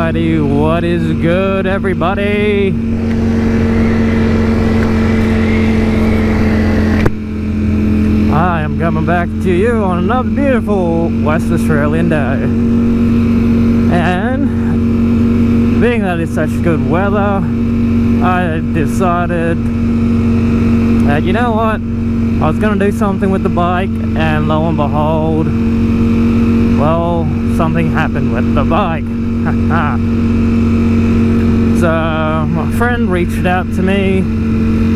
Alrighty, what is good, everybody? I am coming back to you on another beautiful West Australian day. And being that it's such good weather, I decided that, you know what, I was going to do something with the bike, and lo and behold, well, something happened with the bike. So my friend reached out to me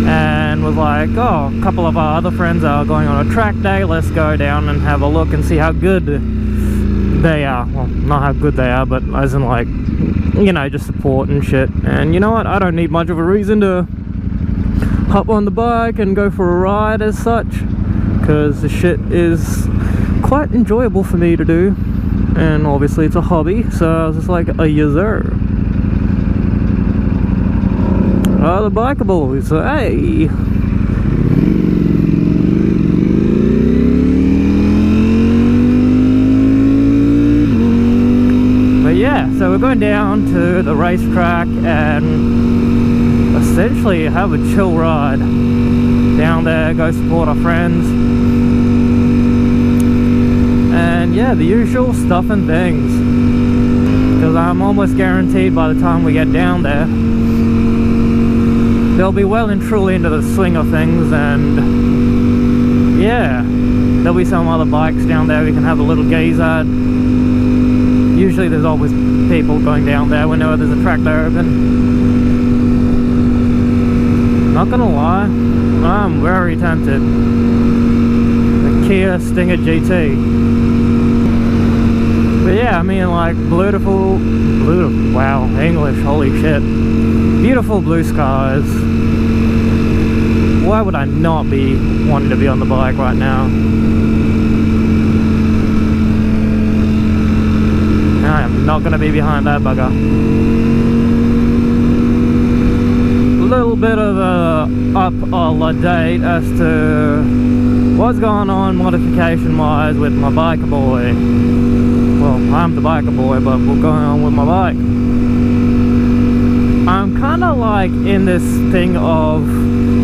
and was like, oh, a couple of our other friends are going on a track day, let's go down and have a look and see how good they are. Well, not how good they are, but as in, like, you know, just support and shit. And you know what, I don't need much of a reason to hop on the bike and go for a ride as such, because the shit is quite enjoyable for me to do, and obviously it's a hobby, so I was just like, a yes sir. Oh, the bikeables, hey! But yeah, so we're going down to the racetrack and essentially have a chill ride down there, go support our friends, and yeah, the usual stuff and things, because I'm almost guaranteed by the time we get down there they'll be well and truly into the swing of things, and yeah, there'll be some other bikes down there we can have a little gaze at. Usually there's always people going down there whenever there's a track there open. Not gonna lie, I'm very tempted. The Kia Stinger GT. But yeah, I mean, like, wow, English, holy shit. Beautiful blue skies. Why would I not be wanting to be on the bike right now? I am not going to be behind that bugger. A little bit of a up-a-date as to what's going on modification-wise with my biker boy. Well, I'm the biker boy, but what's going on with my bike? I'm kind of like in this thing of,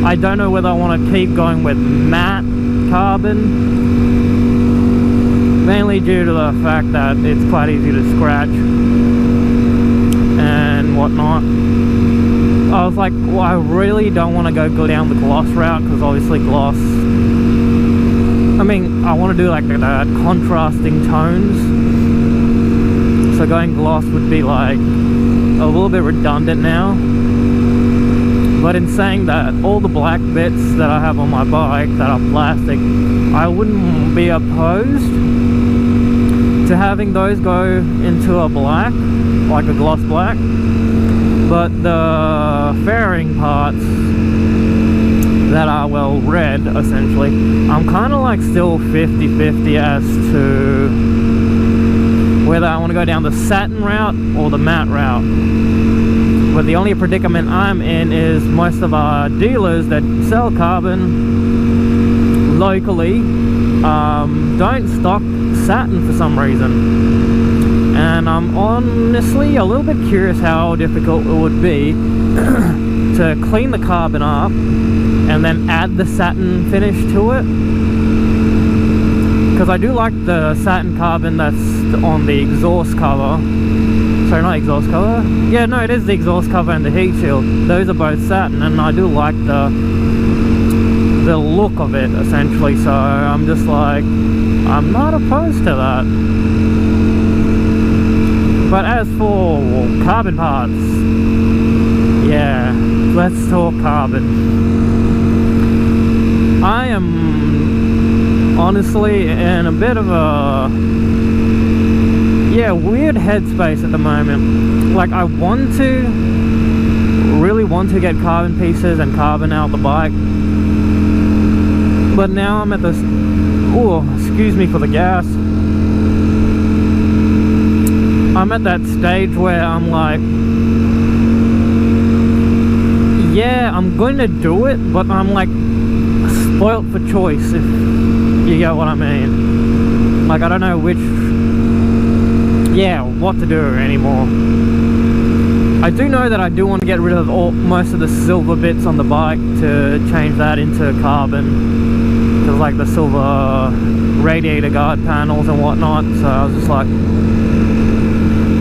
I don't know whether I want to keep going with matte carbon, mainly due to the fact that it's quite easy to scratch and whatnot. I was like, well, I really don't want to go down the gloss route, because obviously gloss, I mean, I want to do like the contrasting tones, so going gloss would be like a little bit redundant now. But in saying that, all the black bits that I have on my bike that are plastic, I wouldn't be opposed to having those go into a black, like a gloss black. But the fairing parts that are, well, red, essentially, I'm kind of like still 50-50 as to whether I want to go down the satin route or the matte route. But the only predicament I'm in is most of our dealers that sell carbon locally don't stock satin for some reason. And I'm honestly a little bit curious how difficult it would be to clean the carbon up and then add the satin finish to it. Because I do like the satin carbon that's on the exhaust cover. Sorry, not exhaust cover. Yeah, no, it is the exhaust cover and the heat shield. Those are both satin, and I do like the look of it, essentially. So I'm just like, I'm not opposed to that. But as for carbon parts, yeah, let's talk carbon. I am honestly in a bit of a, yeah, weird headspace at the moment. Like, I really want to get carbon pieces and carbon out the bike, but now I'm at this, oh, excuse me for the gas, I'm at that stage where I'm like, yeah, I'm going to do it, but I'm like spoilt for choice, if you get what I mean. Like, I don't know which, yeah, what to do anymore. I do know that I do want to get rid of most of the silver bits on the bike to change that into carbon, because like the silver radiator guard panels and whatnot. So I was just like,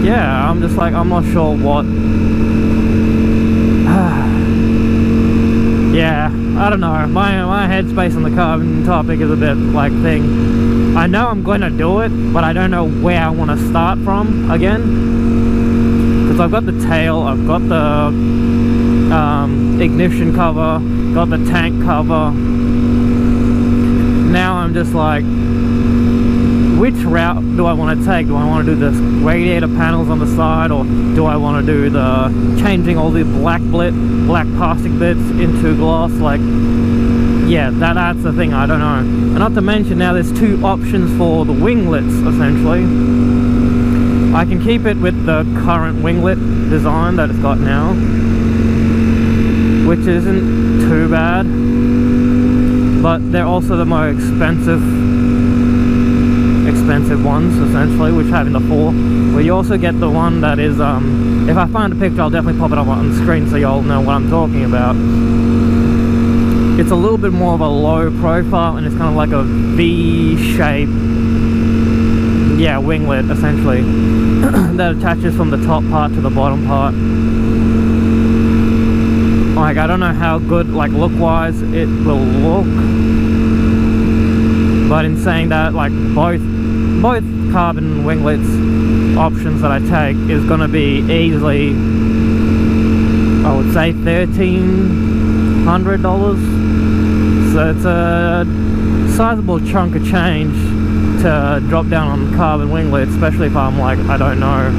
yeah, I'm just like, I'm not sure what. Yeah, I don't know, my headspace on the carbon topic is a bit like thing. I know I'm going to do it, but I don't know where I want to start from again. Because I've got the tail, I've got the ignition cover, got the tank cover. Now I'm just like, which route do I want to take? Do I want to do the radiator panels on the side, or do I want to do the changing all the black plastic bits into gloss? Like, yeah, that's the thing, I don't know. And not to mention, now there's two options for the winglets, essentially. I can keep it with the current winglet design that it's got now, which isn't too bad, but they're also the more expensive ones, essentially, which have in the 4. But you also get the one that is, if I find a picture, I'll definitely pop it up on the screen so y'all know what I'm talking about. It's a little bit more of a low profile, and it's kind of like a V-shape, yeah, winglet, essentially, that attaches from the top part to the bottom part. Like, I don't know how good, like, look-wise it will look, but in saying that, like, both carbon winglets options that I take is going to be easily, I would say, $1,300. So it's a sizable chunk of change to drop down on carbon winglet, especially if I'm like, I don't know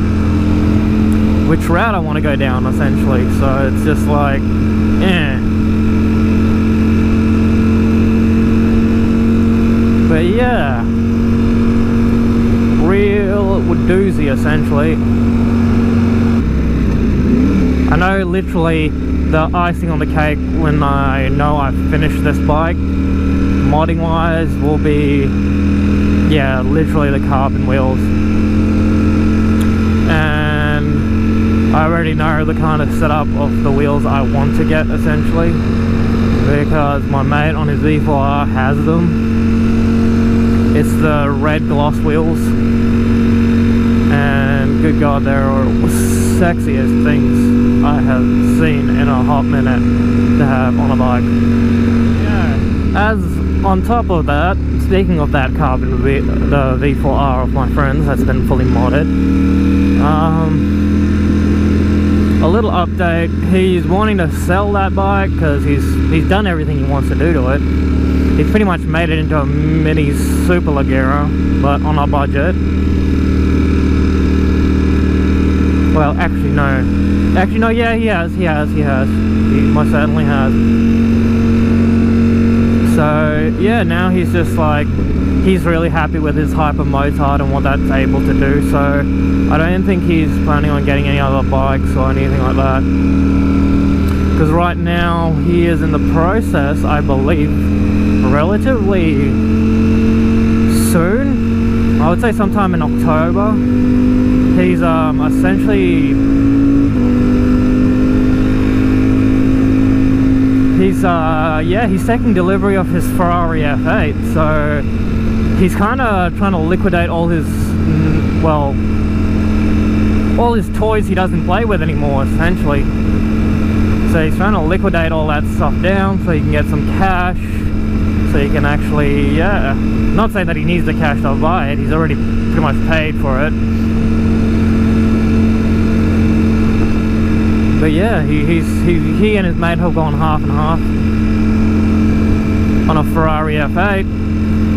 which route I want to go down, essentially. So it's just like, but yeah, real doozy, essentially. I know literally the icing on the cake when I know I've finished this bike, modding wise, will be, yeah, literally the carbon wheels. And I already know the kind of setup of the wheels I want to get, essentially, because my mate on his V4R has them. It's the red gloss wheels, and good god, they're the sexiest things I have seen in a hot minute to have on a bike. Yeah. As on top of that, speaking of that carbon, the V4R of my friends that's been fully modded, a little update. He's wanting to sell that bike because he's done everything he wants to do to it. He's pretty much made it into a mini superleggera, but on a budget. Well, actually no, yeah, he has, he most certainly has. So yeah, now he's just like, he's really happy with his hyper motard and what that's able to do. So I don't think he's planning on getting any other bikes or anything like that, because right now he is in the process, I believe, relatively soon, I would say sometime in October, he's essentially, he's taking delivery of his Ferrari F8, so he's kind of trying to liquidate all his, well, all his toys he doesn't play with anymore, essentially. So he's trying to liquidate all that stuff down so he can get some cash, so he can actually, yeah, not saying that he needs the cash to buy it, he's already pretty much paid for it. But yeah, he and his mate have gone half and half on a Ferrari F8,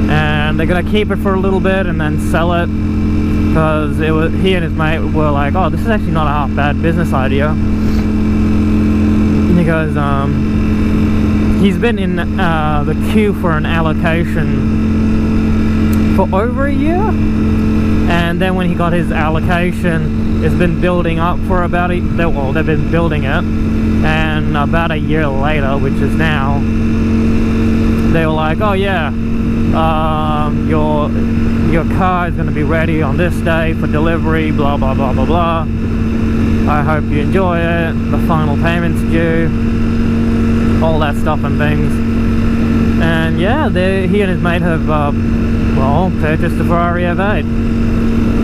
and they're gonna keep it for a little bit and then sell it, because he and his mate were like, oh, this is actually not a half bad business idea. And he goes, he's been in the queue for an allocation for over a year, and then when he got his allocation, it's been building up for about well, they've been building it, and about a year later, which is now, they were like, oh yeah, your car is going to be ready on this day for delivery, blah blah blah blah blah. I hope you enjoy it. The final payment's due, all that stuff and things. And yeah, he and his mate have well, purchased a Ferrari F8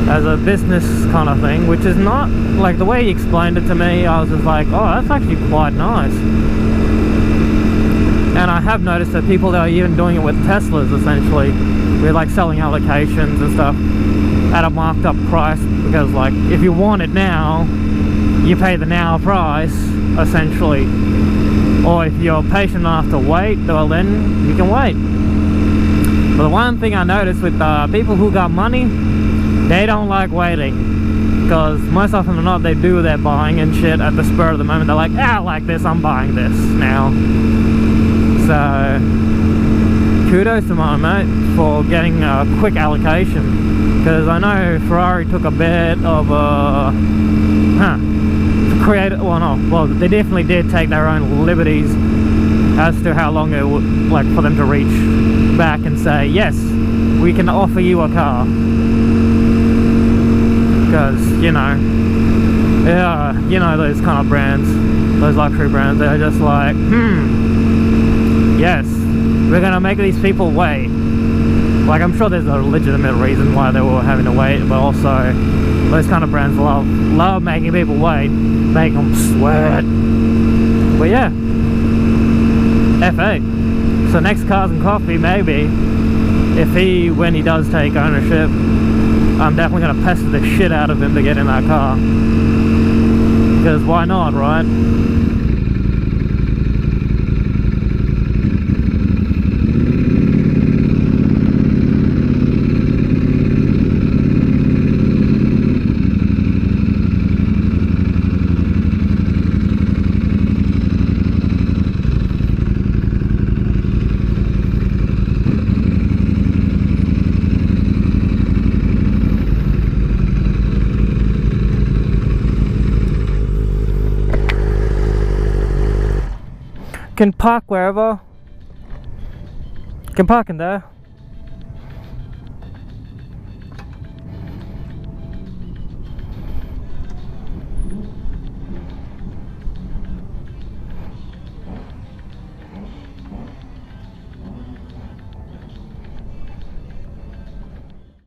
as a business kind of thing, which is not, like, the way he explained it to me, I was just like, oh, that's actually quite nice. And I have noticed that people are even doing it with Teslas, essentially. We're like selling allocations and stuff at a marked up price, because like, if you want it now, you pay the now price, essentially. Or if you're patient enough to wait, well then, you can wait. But the one thing I noticed with people who got money, they don't like waiting. Because most often than not, they do their buying and shit at the spur of the moment. They're like, ah, I like this, I'm buying this now. So, kudos to my mate for getting a quick allocation. Because I know Ferrari took a bit of a... they definitely did take their own liberties as to how long it would, like, for them to reach back and say, yes, we can offer you a car. Because, you know, yeah, you know, those kind of brands, those luxury brands, they're just like, yes, we're gonna make these people wait. Like, I'm sure there's a legitimate reason why they were having to wait, but also those kind of brands love making people wait, make them sweat. But yeah, F8. So next Cars and Coffee, maybe, when he does take ownership, I'm definitely gonna pester the shit out of him to get in that car. Because why not, right? Can park wherever. Can park in there.